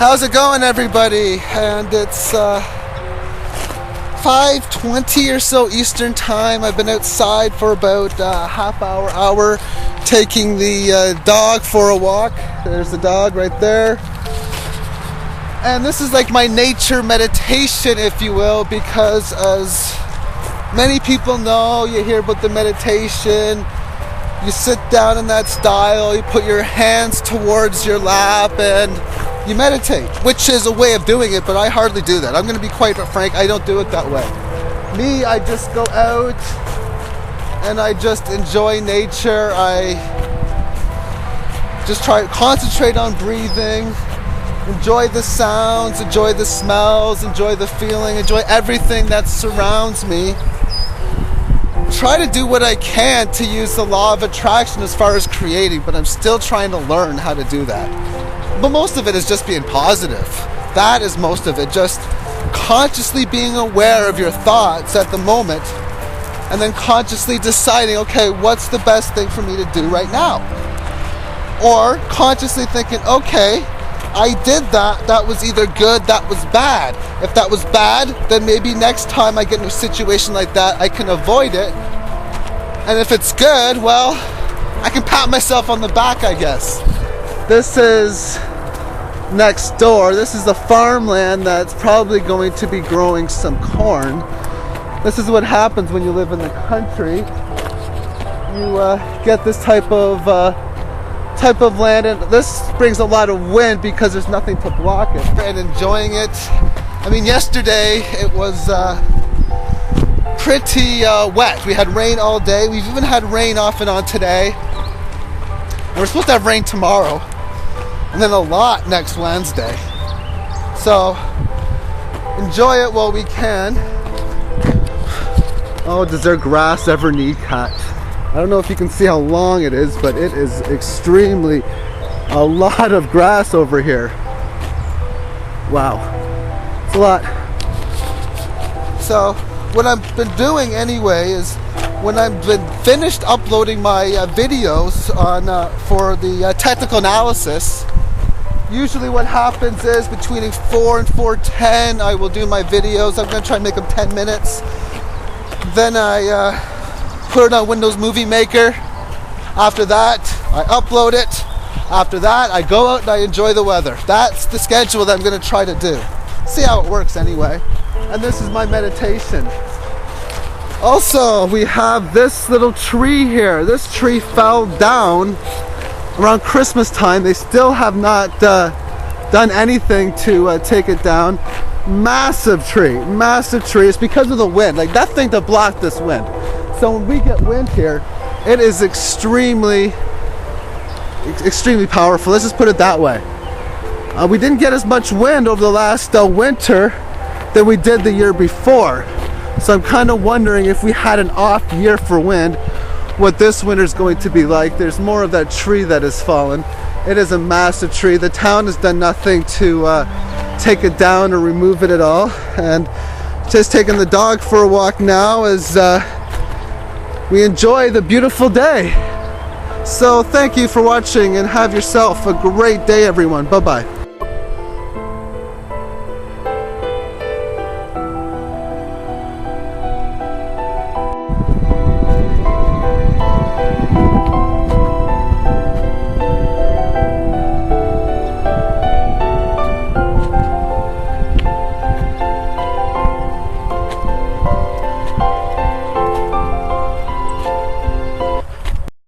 How's it going, everybody? And it's 5:20 or so Eastern time. I've been outside for about half hour taking the dog for a walk. There's the dog right there. And this is like my nature meditation, if you will, because as many people know, you hear about the meditation. You sit down in that style, you put your hands towards your lap and you meditate, which is a way of doing it, but I hardly do that. I'm going to be quite frank, I don't do it that way. Me, I just go out and I just enjoy nature. I just try to concentrate on breathing, enjoy the sounds, enjoy the smells, enjoy the feeling, enjoy everything that surrounds me. Try to do what I can to use the law of attraction as far as creating, but I'm still trying to learn how to do that. But most of it is just being positive. That is most of it, just consciously being aware of your thoughts at the moment and then consciously deciding, okay, what's the best thing for me to do right now? Or consciously thinking, okay, I did that, that was either good, that was bad. If that was bad, then maybe next time I get in a situation like that, I can avoid it. And if it's good, well, I can pat myself on the back, I guess. This is next door. This is the farmland that's probably going to be growing some corn. This is what happens when you live in the country. You get this type of land, and this brings a lot of wind because there's nothing to block it. And enjoying it. I mean, yesterday it was pretty wet. We had rain all day. We've even had rain off and on today. And we're supposed to have rain tomorrow, and then a lot next Wednesday. So enjoy it while we can. Oh, does their grass ever need cut? I don't know if you can see how long it is, but it is extremely a lot of grass over here. Wow, it's a lot. So what I've been doing anyway is when I've been finished uploading my videos on for the technical analysis, usually what happens is between 4 and 4:10 I will do my videos. I'm going to try and make them 10 minutes. Then I put it on Windows Movie Maker. After that, I upload it. After that, I go out and I enjoy the weather. That's the schedule that I'm going to try to do. See how it works anyway. And this is my meditation. Also, we have this little tree here. This tree fell down around Christmas time. They still have not done anything to take it down. Massive tree. It's because of the wind. Like, that thing to block this wind. So when we get wind here, it is extremely powerful. Let's just put it that way. We didn't get as much wind over the last winter than we did the year before. So I'm kind of wondering if we had an off year for wind, what this winter is going to be like. There's more of that tree that has fallen. It is a massive tree. The town has done nothing to take it down or remove it at all. And just taking the dog for a walk now as we enjoy the beautiful day. So thank you for watching and have yourself a great day, everyone. Bye-bye.